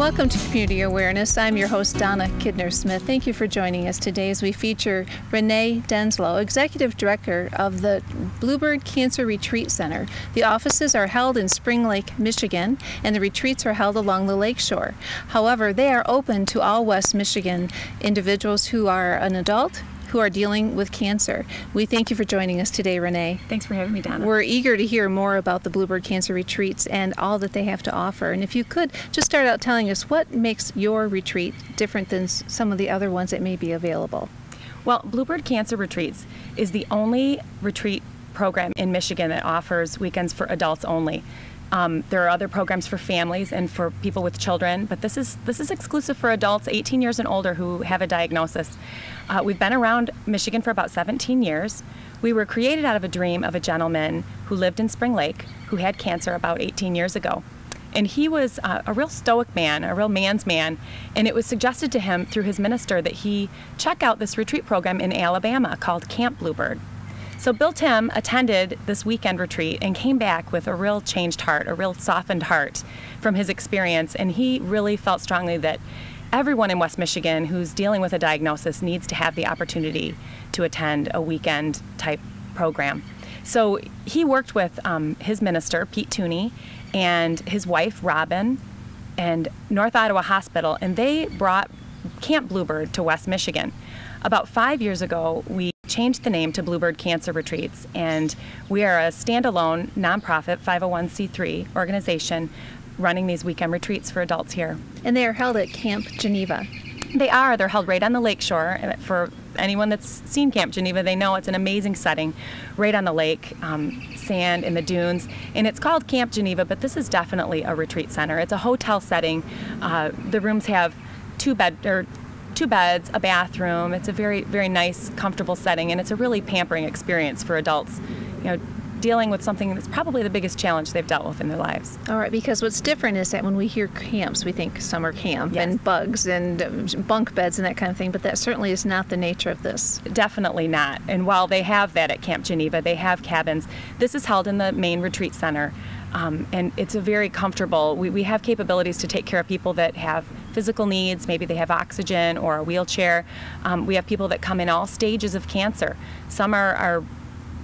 Welcome to Community Awareness. I'm your host, Donna Kidner-Smith. Thank you for joining us today as we feature Renee Denslow, Executive Director of the Bluebird Cancer Retreat Center. The offices are held in Spring Lake, Michigan, and the retreats are held along the lakeshore. However, they are open to all West Michigan individuals who are an adult who are dealing with cancer. We thank you for joining us today, Renee. Thanks for having me, Donna. We're eager to hear more about the Bluebird Cancer Retreats and all that they have to offer. And if you could just start out telling us what makes your retreat different than some of the other ones that may be available. Well, Bluebird Cancer Retreats is the only retreat program in Michigan that offers weekends for adults only. There are other programs for families and for people with children, but this is exclusive for adults 18 years and older who have a diagnosis. We've been around Michigan for about 17 years. We were created out of a dream of a gentleman who lived in Spring Lake who had cancer about 18 years ago. And he was a real stoic man, a real man's man, and it was suggested to him through his minister that he check out this retreat program in Alabama called Camp Bluebird. So Bill Tim attended this weekend retreat and came back with a real changed heart, a real softened heart from his experience, and he really felt strongly that everyone in West Michigan who's dealing with a diagnosis needs to have the opportunity to attend a weekend type program. So he worked with his minister, Pete Tooney, and his wife, Robin, and North Ottawa Hospital, and they brought Camp Bluebird to West Michigan. About 5 years ago, we changed the name to Bluebird Cancer Retreats, and we are a standalone nonprofit 501c3 organization running these weekend retreats for adults here. And they are held at Camp Geneva. They are. They're held right on the lakeshore. And for anyone that's seen Camp Geneva, they know it's an amazing setting right on the lake, sand in the dunes. And it's called Camp Geneva, but this is definitely a retreat center. It's a hotel setting. The rooms have two beds, a bathroom. It's a very, very nice, comfortable setting, and it's a really pampering experience for adults, dealing with something that's probably the biggest challenge they've dealt with in their lives. All right, because what's different is that when we hear camps, we think summer camp Yes. and bugs and bunk beds and that kind of thing, but that certainly is not the nature of this. Definitely not. And while they have that at Camp Geneva, they have cabins. This is held in the main retreat center. And it's a very comfortable, we have capabilities to take care of people that have physical needs, maybe they have oxygen or a wheelchair. We have people that come in all stages of cancer. Some are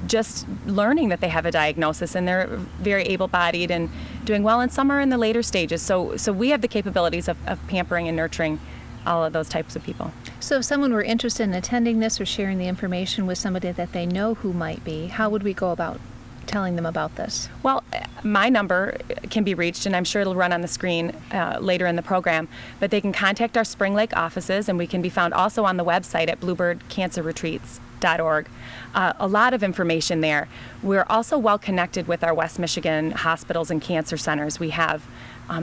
just learning that they have a diagnosis and they're very able-bodied and doing well, and some are in the later stages. So we have the capabilities of pampering and nurturing all of those types of people. So if someone were interested in attending this or sharing the information with somebody that they know who might be, how would we go about telling them about this? Well, my number can be reached, and I'm sure it'll run on the screen later in the program, but they can contact our Spring Lake offices, and we can be found also on the website at bluebirdcancerretreats.org. A lot of information there. We're also well connected with our West Michigan hospitals and cancer centers. We have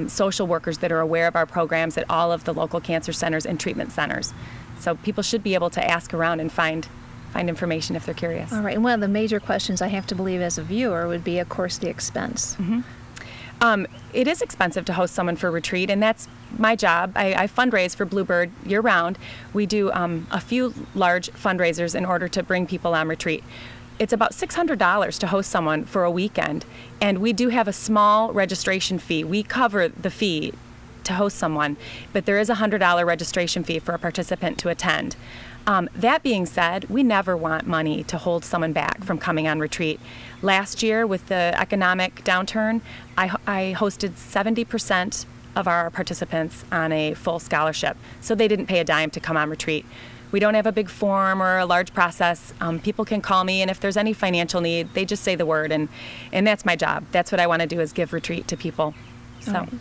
social workers that are aware of our programs at all of the local cancer centers and treatment centers. So people should be able to ask around and find information if they're curious. All right, and one of the major questions I have to believe as a viewer would be, of course, the expense. Mm-hmm. It is expensive to host someone for a retreat, and that's my job. I fundraise for Bluebird year-round. We do a few large fundraisers in order to bring people on retreat. It's about $600 to host someone for a weekend, and we do have a small registration fee. We cover the fee to host someone, but there is a $100 registration fee for a participant to attend. That being said, we never want money to hold someone back from coming on retreat. Last year, with the economic downturn, I hosted 70% of our participants on a full scholarship, so they didn't pay a dime to come on retreat. We don't have a big form or a large process. People can call me, and if there's any financial need, they just say the word, and that's my job. That's what I want to do, is give retreat to people.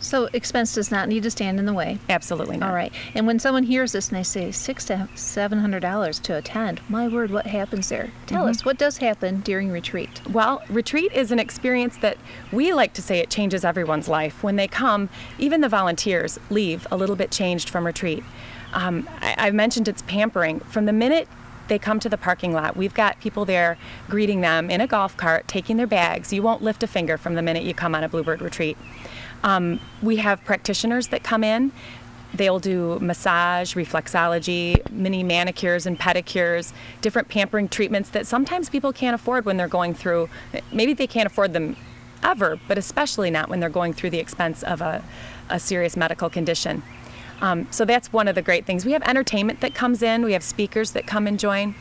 So expense does not need to stand in the way. Absolutely not. All right. And when someone hears this and they say $600 to $700 to attend, my word, what happens there? Tell us, what does happen during retreat? Well, retreat is an experience that we like to say it changes everyone's life. When they come, even the volunteers leave a little bit changed from retreat. I've mentioned it's pampering. From the minute they come to the parking lot, we've got people there greeting them in a golf cart, taking their bags. You won't lift a finger from the minute you come on a Bluebird retreat. We have practitioners that come in. They'll do massage, reflexology, mini manicures and pedicures, different pampering treatments that sometimes people can't afford when they're going through. Maybe they can't afford them ever, but especially not when they're going through the expense of a serious medical condition. So that's one of the great things. We have entertainment that comes in. We have speakers that come and join.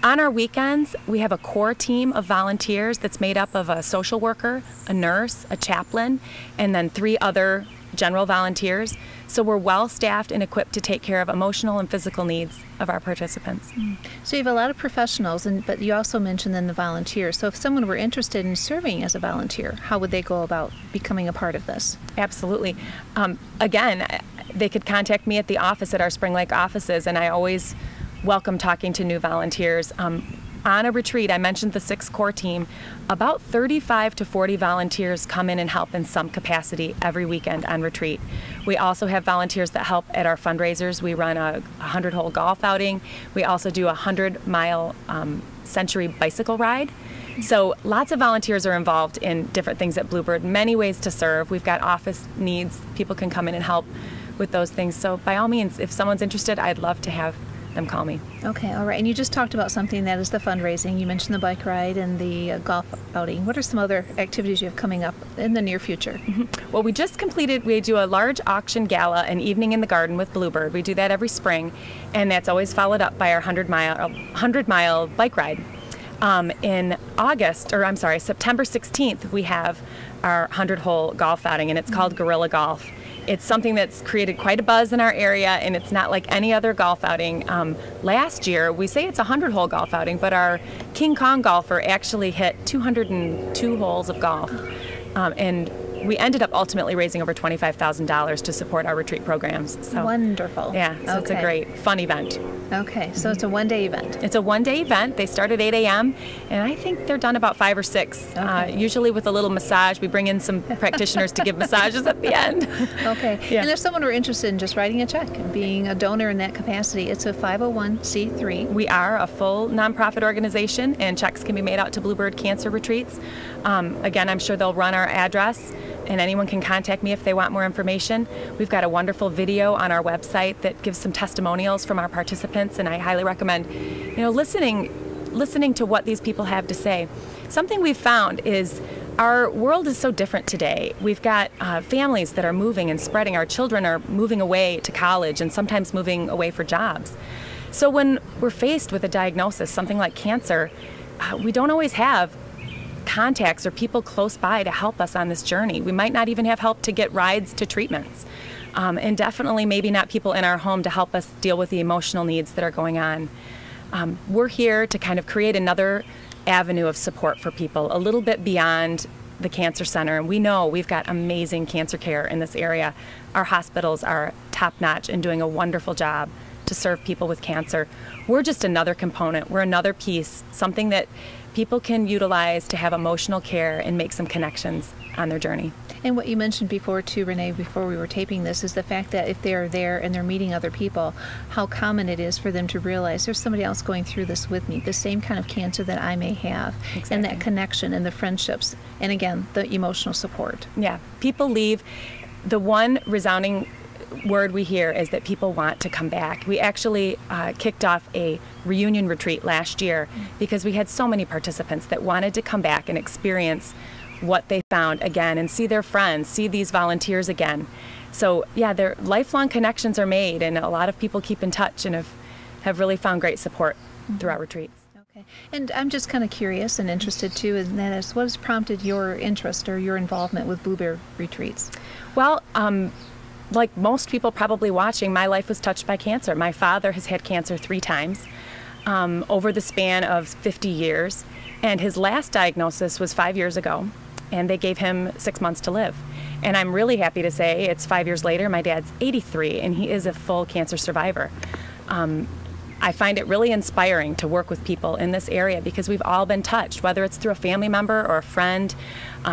On our weekends, we have a core team of volunteers that's made up of a social worker, a nurse, a chaplain, and then 3 other general volunteers. So we're well staffed and equipped to take care of emotional and physical needs of our participants. So you have a lot of professionals, but you also mentioned then the volunteers. So if someone were interested in serving as a volunteer, how would they go about becoming a part of this? Absolutely. Again, they could contact me at the office, at our Spring Lake offices, and I always welcome talking to new volunteers. On a retreat, I mentioned the 6 core team, about 35 to 40 volunteers come in and help in some capacity every weekend on retreat. We also have volunteers that help at our fundraisers. We run a 100-hole golf outing. We also do a 100-mile century bicycle ride. So lots of volunteers are involved in different things at Bluebird, many ways to serve. We've got office needs. People can come in and help with those things. So by all means, if someone's interested, I'd love to have them call me. Okay, all right. And you just talked about something that is the fundraising. You mentioned the bike ride and the golf outing. What are some other activities you have coming up in the near future? Well, we do a large auction gala, an evening in the garden with Bluebird. We do that every spring, and that's always followed up by our 100-mile bike ride. In September 16th, we have our 100-hole golf outing, and it's called Guerrilla Golf. It's something that's created quite a buzz in our area, and it's not like any other golf outing. Last year, we say it's a 100-hole golf outing, but our King Kong golfer actually hit 202 holes of golf. And we ended up ultimately raising over $25,000 to support our retreat programs. So, wonderful. Yeah, so it's a great, fun event. Okay, so it's a one-day event. It's a one-day event. They start at 8 a.m., and I think they're done about 5 or 6, usually with a little massage. We bring in some practitioners to give massages at the end. Okay, Yeah. And if someone were interested in just writing a check and being a donor in that capacity, it's a 501c3. We are a full nonprofit organization, and checks can be made out to Bluebird Cancer Retreats. Again, I'm sure they'll run our address, and anyone can contact me if they want more information. We've got a wonderful video on our website that gives some testimonials from our participants, and I highly recommend, listening to what these people have to say. Something we've found is our world is so different today. We've got families that are moving and spreading. Our children are moving away to college and sometimes moving away for jobs. So when we're faced with a diagnosis, something like cancer, we don't always have contacts or people close by to help us on this journey. We might not even have help to get rides to treatments. And definitely maybe not people in our home to help us deal with the emotional needs that are going on. We're here to kind of create another avenue of support for people, a little bit beyond the cancer center. And we know we've got amazing cancer care in this area. Our hospitals are top-notch and doing a wonderful job to serve people with cancer. We're just another component. We're another piece, something that people can utilize to have emotional care and make some connections on their journey. And what you mentioned before too, Renee, before we were taping this, is the fact that if they're there and they're meeting other people, how common it is for them to realize there's somebody else going through this with me, the same kind of cancer that I may have. Exactly. And that connection and the friendships, and again, the emotional support. Yeah, people leave. The one resounding word we hear is that people want to come back. We actually kicked off a reunion retreat last year because we had so many participants that wanted to come back and experience what they found again and see their friends, see these volunteers again. So yeah, their lifelong connections are made, and a lot of people keep in touch and have really found great support through our retreats. Okay. And I'm just kind of curious and interested too, and that is, what has prompted your interest or your involvement with Bluebird Retreats? Well, like most people probably watching, my life was touched by cancer. My father has had cancer 3 times over the span of 50 years, and his last diagnosis was 5 years ago, and they gave him 6 months to live. And I'm really happy to say it's 5 years later. My dad's 83, and he is a full cancer survivor. I find it really inspiring to work with people in this area because we've all been touched, whether it's through a family member or a friend.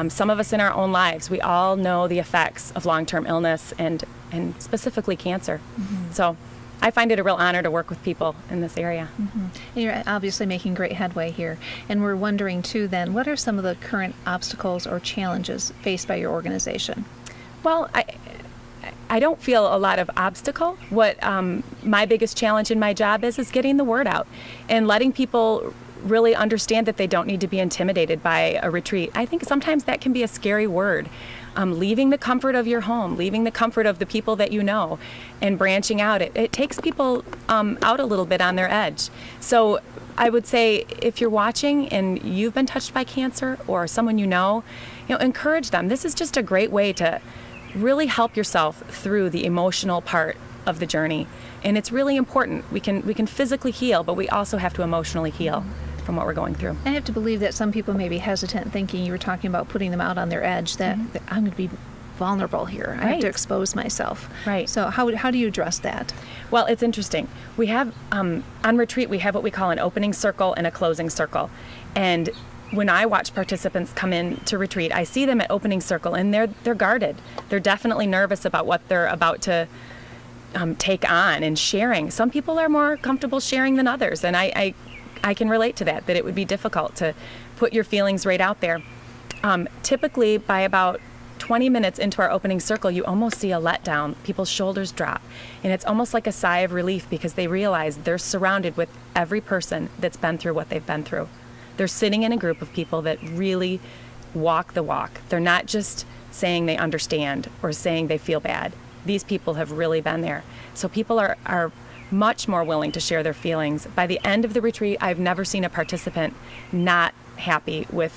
Some of us in our own lives, we all know the effects of long-term illness and specifically cancer. So I find it a real honor to work with people in this area. And you're obviously making great headway here. And we're wondering too then, what are some of the current obstacles or challenges faced by your organization? Well, I don't feel a lot of obstacle. What my biggest challenge in my job is getting the word out and letting people really understand that they don't need to be intimidated by a retreat. I think sometimes that can be a scary word. Leaving the comfort of your home, leaving the comfort of the people that you know, and branching out. It takes people out a little bit on their edge. So I would say if you're watching and you've been touched by cancer or someone you know, encourage them. This is just a great way to really help yourself through the emotional part of the journey. And it's really important. We can physically heal, but we also have to emotionally heal from what we're going through. I have to believe that some people may be hesitant, thinking you were talking about putting them out on their edge, that I'm going to be vulnerable here. I have to expose myself. Right. So how do you address that? Well, it's interesting. We have, on retreat, we have what we call an opening circle and a closing circle. And when I watch participants come in to retreat, I see them at opening circle, and they're guarded. They're definitely nervous about what they're about to take on and sharing. Some people are more comfortable sharing than others, and I can relate to that it would be difficult to put your feelings right out there. Typically, by about 20 minutes into our opening circle, you almost see a letdown. People's shoulders drop, and it's almost like a sigh of relief because they realize they're surrounded with every person that's been through what they've been through. They're sitting in a group of people that really walk the walk. They're not just saying they understand or saying they feel bad. These people have really been there. So people are much more willing to share their feelings. By the end of the retreat, I've never seen a participant not happy with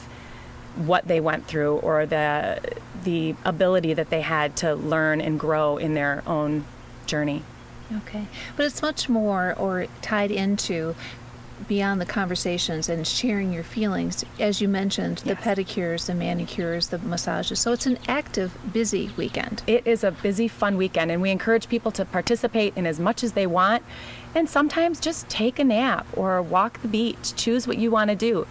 what they went through or the ability that they had to learn and grow in their own journey. Okay. But it's much more or tied into beyond the conversations and sharing your feelings, as you mentioned, the pedicures, the manicures, the massages. So it's an active, busy weekend. It is a busy, fun weekend, and we encourage people to participate in as much as they want, and sometimes just take a nap or walk the beach. Choose what you want to do.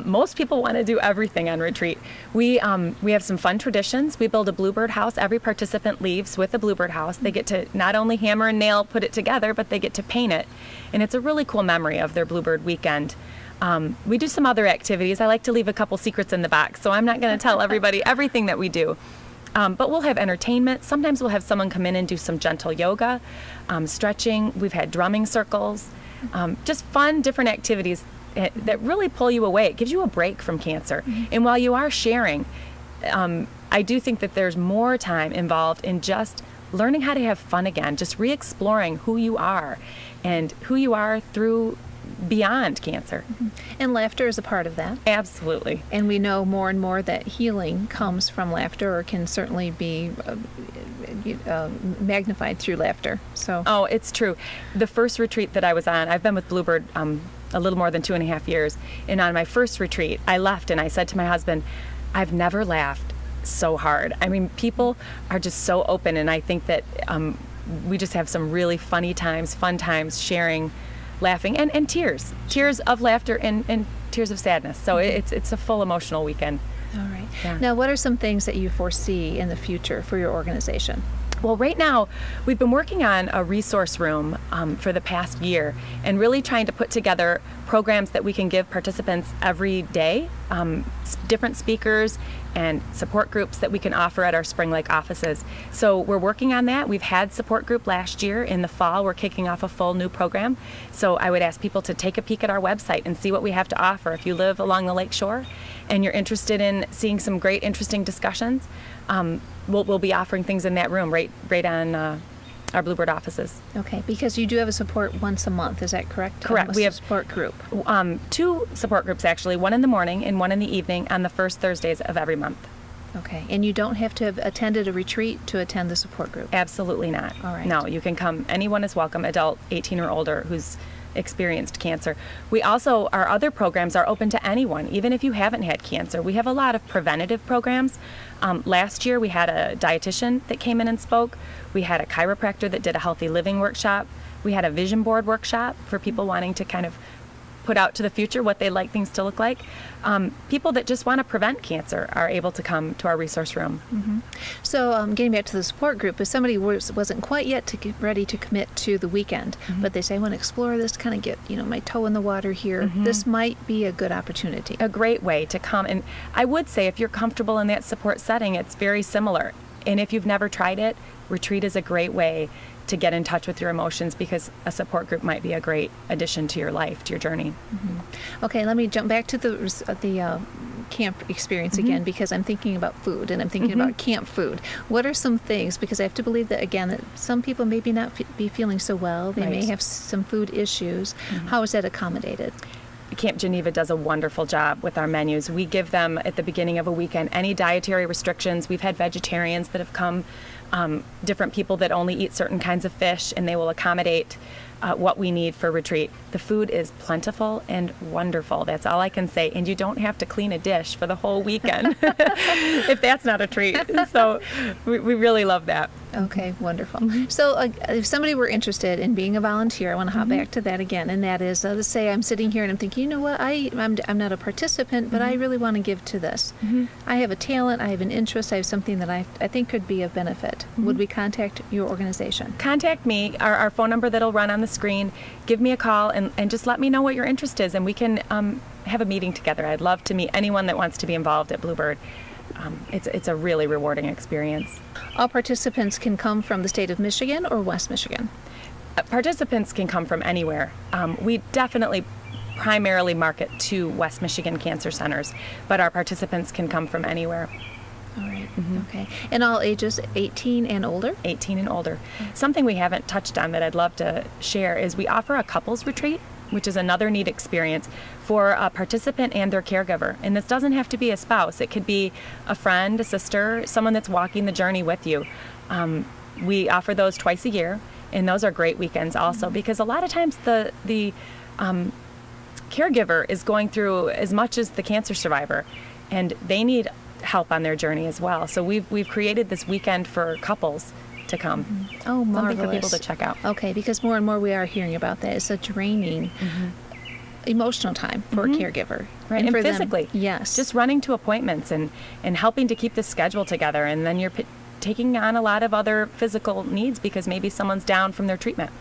Most people want to do everything on retreat. We have some fun traditions. We build a Bluebird house. Every participant leaves with a Bluebird house. They get to not only hammer and nail, put it together, but they get to paint it. And it's a really cool memory of their Bluebird weekend. We do some other activities. I like to leave a couple secrets in the box, so I'm not going to tell everybody everything that we do. But we'll have entertainment. Sometimes we'll have someone come in and do some gentle yoga, stretching. We've had drumming circles, just fun, different activities that really pull you away. It gives you a break from cancer. And while you are sharing, I do think that there's more time involved in just learning how to have fun again, just re-exploring who you are and who you are through beyond cancer. And laughter is a part of that. Absolutely. And we know more and more that healing comes from laughter, or can certainly be magnified through laughter. So. Oh, it's true. The first retreat that I was on, I've been with Bluebird a little more than 2.5 years, and on my first retreat, I left and I said to my husband, I've never laughed so hard. I mean, people are just so open, and I think that we just have some really funny times, fun times, sharing, laughing, and tears of laughter and tears of sadness. So it's a full emotional weekend. All right. Yeah. Now, what are some things that you foresee in the future for your organization? Well, right now, we've been working on a resource room for the past year, and really trying to put together programs that we can give participants every day, different speakers and support groups that we can offer at our Spring Lake offices. So we're working on that. We've had support group last year. In the fall, we're kicking off a full new program. So I would ask people to take a peek at our website and see what we have to offer. If you live along the lake shore and you're interested in seeing some great, interesting discussions, we'll be offering things in that room right on our Bluebird offices. Okay, because you do have a support once a month, is that correct? Correct. We have a support group. 2 support groups, actually, one in the morning and one in the evening on the first Thursdays of every month. Okay, and you don't have to have attended a retreat to attend the support group? Absolutely not. All right. No, you can come. Anyone is welcome, adult, 18 or older, who's experienced cancer. We also, our other programs are open to anyone, even if you haven't had cancer. We have a lot of preventative programs. Last year we had a dietitian that came in and spoke. We had a chiropractor that did a healthy living workshop. We had a vision board workshop for people wanting to kind of put out to the future what they'd like things to look like. People that just want to prevent cancer are able to come to our resource room. So getting back to the support group, if somebody wasn't quite yet ready to commit to the weekend, but they say, I want to explore this, kind of get my toe in the water here, this might be a good opportunity. A great way to come. And I would say if you're comfortable in that support setting, it's very similar. And if you've never tried it, retreat is a great way to get in touch with your emotions, because a support group might be a great addition to your life, to your journey. Okay, let me jump back to the camp experience again, because I'm thinking about food, and I'm thinking about camp food. What are some things, because I have to believe that, again, that some people maybe not be feeling so well, they may have some food issues. How is that accommodated? Camp Geneva does a wonderful job with our menus. We give them, at the beginning of a weekend, any dietary restrictions. We've had vegetarians that have come, different people that only eat certain kinds of fish, and they will accommodate what we need for retreat. The food is plentiful and wonderful. That's all I can say. And you don't have to clean a dish for the whole weekend if that's not a treat. So we really love that. Okay, wonderful. So if somebody were interested in being a volunteer, I want to hop back to that again, and that is, let's say I'm sitting here and I'm thinking, you know what, I'm not a participant, but I really want to give to this. I have a talent, I have an interest, I have something that I think could be of benefit. Would we contact your organization? Contact me, our phone number that'll run on the screen. Give me a call and just let me know what your interest is, and we can have a meeting together. I'd love to meet anyone that wants to be involved at Bluebird. It's a really rewarding experience. All participants can come from the state of Michigan or West Michigan? Participants can come from anywhere. We definitely primarily market to West Michigan cancer centers, but our participants can come from anywhere. All right. Okay. And all ages, 18 and older? 18 and older. Something we haven't touched on that I'd love to share is we offer a couples retreat, which is another neat experience for a participant and their caregiver. And this doesn't have to be a spouse. It could be a friend, a sister, someone that's walking the journey with you. We offer those twice a year, and those are great weekends also, because a lot of times the caregiver is going through as much as the cancer survivor, and they need help on their journey as well. So we've created this weekend for couples to come. Oh, marvelous. Something for people to check out. Okay, because more and more we are hearing about that. It's a draining emotional time for a caregiver. Right, and for physically. Them, yes. Just running to appointments and helping to keep the schedule together, and then you're taking on a lot of other physical needs because maybe someone's down from their treatment.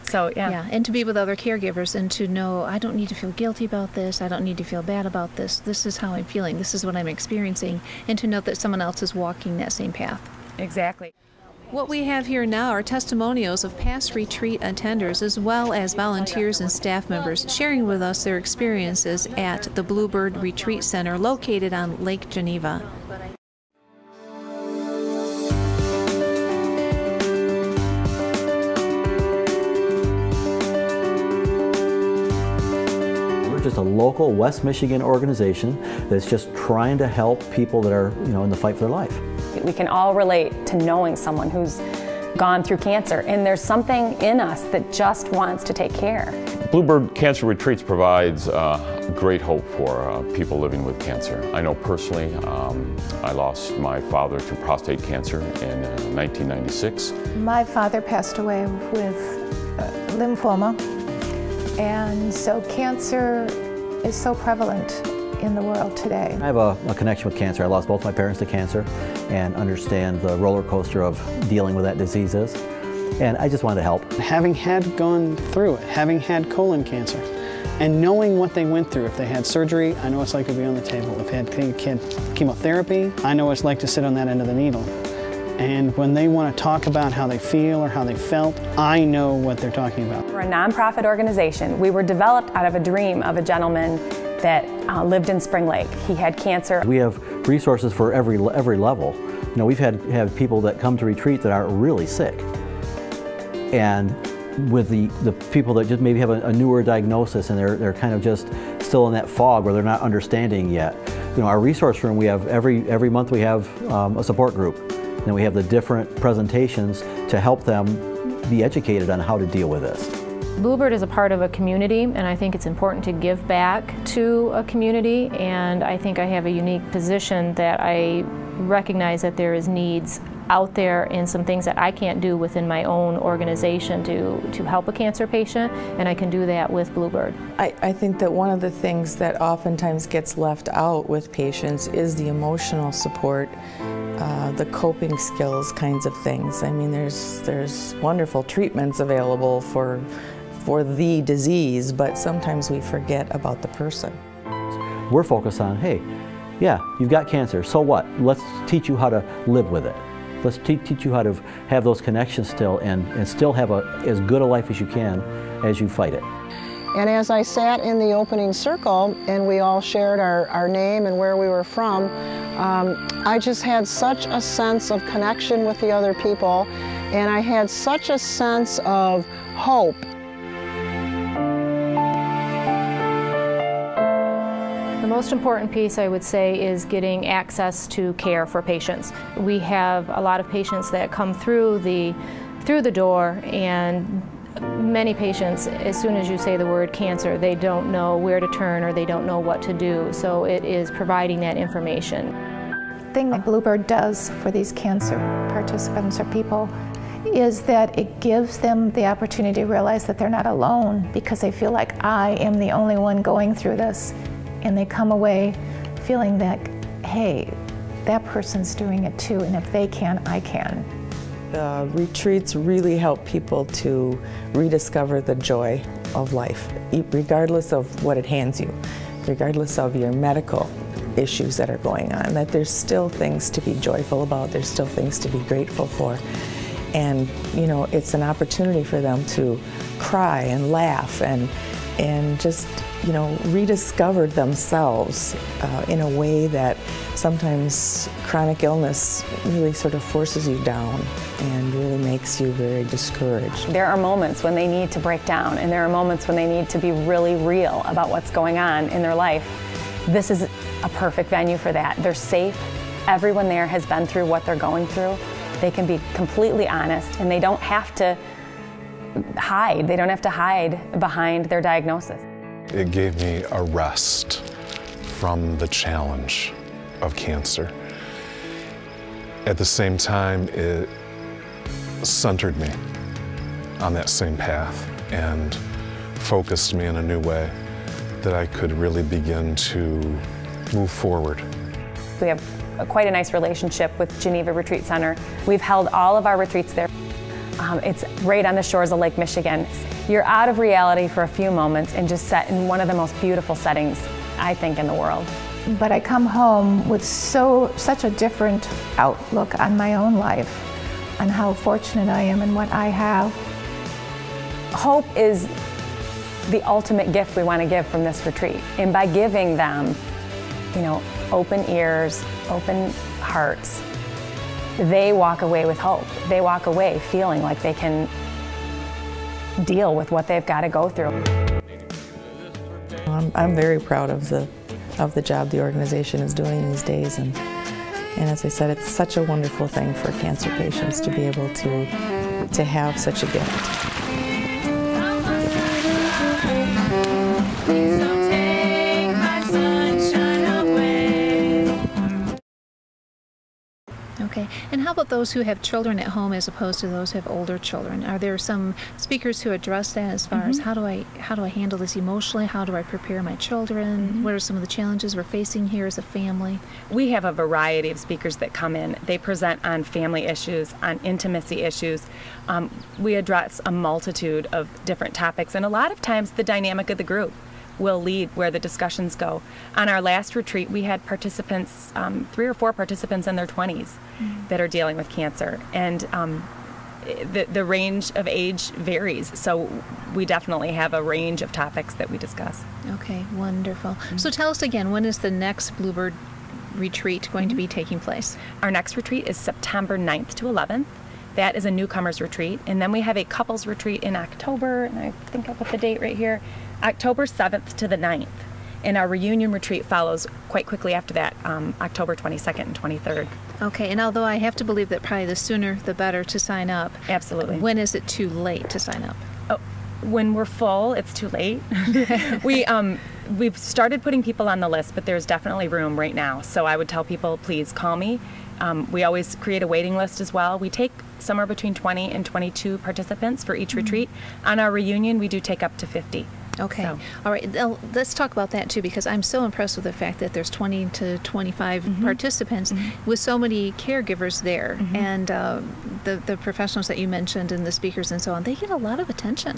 So, yeah, and to be with other caregivers and to know, I don't need to feel guilty about this, I don't need to feel bad about this, this is how I'm feeling, this is what I'm experiencing, and to know that someone else is walking that same path. Exactly. What we have here now are testimonials of past retreat attenders, as well as volunteers and staff members sharing with us their experiences at the Bluebird Retreat Center located on Lake Geneva. We're just a local West Michigan organization that's just trying to help people that are, in the fight for their life. We can all relate to knowing someone who's gone through cancer, and there's something in us that just wants to take care. Bluebird Cancer Retreats provides great hope for people living with cancer. I know personally, I lost my father to prostate cancer in 1996. My father passed away with lymphoma, and so cancer is so prevalent in the world today. I have a connection with cancer. I lost both my parents to cancer and understand the roller coaster of dealing with that disease is. And I just wanted to help. Having gone through it, having had colon cancer, and knowing what they went through, if they had surgery, I know what it's like to be on the table. If they had chemotherapy, I know what it's like to sit on that end of the needle. And when they want to talk about how they feel or how they felt, I know what they're talking about. We're a nonprofit organization. We were developed out of a dream of a gentleman that lived in Spring Lake. He had cancer. We have resources for every level. We've have people that come to retreat that are really sick. And with the people that just maybe have a newer diagnosis and they're kind of just still in that fog where they're not understanding yet. Our resource room, we have every month we have a support group. And we have the different presentations to help them be educated on how to deal with this. Bluebird is a part of a community, and I think it's important to give back to a community, and I think I have a unique position that I recognize that there is needs out there and some things that I can't do within my own organization to help a cancer patient, and I can do that with Bluebird. I think that one of the things that oftentimes gets left out with patients is the emotional support, the coping skills kinds of things. I mean, there's wonderful treatments available for the disease, but sometimes we forget about the person. We're focused on, hey, yeah, you've got cancer, so what? Let's teach you how to live with it. Let's teach you how to have those connections still and still have as good a life as you can as you fight it. And as I sat in the opening circle and we all shared our name and where we were from, I just had such a sense of connection with the other people, and I had such a sense of hope. The most important piece, I would say, is getting access to care for patients. We have a lot of patients that come through the door, and many patients, as soon as you say the word cancer, they don't know where to turn or they don't know what to do. So it is providing that information. The thing that Bluebird does for these cancer participants or people is that it gives them the opportunity to realize that they're not alone, because they feel like I am the only one going through this. And they come away feeling that, hey, that person's doing it too, and if they can, I can. Retreats really help people to rediscover the joy of life, regardless of what it hands you, regardless of your medical issues that are going on, that there's still things to be joyful about, there's still things to be grateful for. And, you know, it's an opportunity for them to cry and laugh and just, you know, rediscover themselves in a way that sometimes chronic illness really sort of forces you down and really makes you very discouraged. There are moments when they need to break down, and there are moments when they need to be really real about what's going on in their life. This is a perfect venue for that. They're safe. Everyone there has been through what they're going through. They can be completely honest, and they don't have to hide. They don't have to hide behind their diagnosis. It gave me a rest from the challenge of cancer. At the same time, it centered me on that same path and focused me in a new way that I could really begin to move forward. We have quite a nice relationship with Geneva Retreat Center. We've held all of our retreats there. It's right on the shores of Lake Michigan. You're out of reality for a few moments and just set in one of the most beautiful settings, I think, in the world. But I come home with such a different outlook on my own life, on how fortunate I am and what I have. Hope is the ultimate gift we want to give from this retreat. And by giving them, you know, open ears, open hearts, they walk away with hope. They walk away feeling like they can deal with what they've got to go through. I'm very proud of the job the organization is doing these days, and as I said, it's such a wonderful thing for cancer patients to be able to have such a gift. Okay, and how about those who have children at home as opposed to those who have older children? Are there some speakers who address that as far as how do I handle this emotionally? How do I prepare my children? What are some of the challenges we're facing here as a family? We have a variety of speakers that come in. They present on family issues, on intimacy issues. We address a multitude of different topics, and a lot of times the dynamic of the group will lead where the discussions go. On our last retreat, we had participants, 3 or 4 participants in their 20s that are dealing with cancer, and the range of age varies, so we definitely have a range of topics that we discuss. Okay, wonderful. So tell us again, when is the next Bluebird retreat going to be taking place? Our next retreat is September 9th to 11th. That is a newcomers retreat, and then we have a couples retreat in October, and I think I put the date right here, October 7th to the 9th. And our reunion retreat follows quite quickly after that, October 22nd and 23rd. Okay, and although I have to believe that probably the sooner the better to sign up. Absolutely. When is it too late to sign up? Oh, when we're full, it's too late. We've started putting people on the list, but there's definitely room right now. So I would tell people, please call me. We always create a waiting list as well. We take somewhere between 20 and 22 participants for each retreat. On our reunion, we do take up to 50. Okay. So. All right. Now, let's talk about that too, because I'm so impressed with the fact that there's 20 to 25 participants with so many caregivers there, and the professionals that you mentioned and the speakers and so on. They get a lot of attention.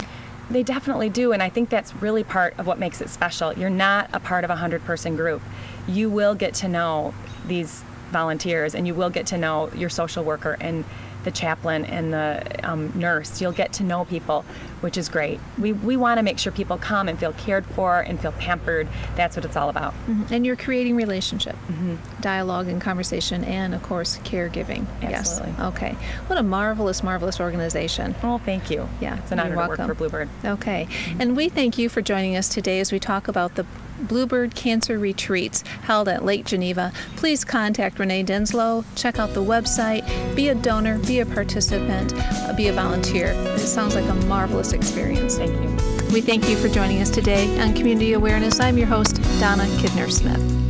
They definitely do, and I think that's really part of what makes it special. You're not a part of a 100-person group. You will get to know these volunteers, and you will get to know your social worker and the chaplain and the nurse. You'll get to know people, which is great. We want to make sure people come and feel cared for and feel pampered. That's what it's all about. And you're creating relationship, dialogue and conversation, and of course caregiving. Absolutely. Yes. Okay. What a marvelous, marvelous organization. Oh, thank you. Yeah. It's an honor to work for Bluebird. Okay. And we thank you for joining us today as we talk about the Bluebird Cancer Retreats held at Lake Geneva. Please contact Renee Denslow, check out the website, be a donor, be a participant, be a volunteer. It sounds like a marvelous experience. Thank you. We thank you for joining us today on Community Awareness. I'm your host, Donna Kidner-Smith.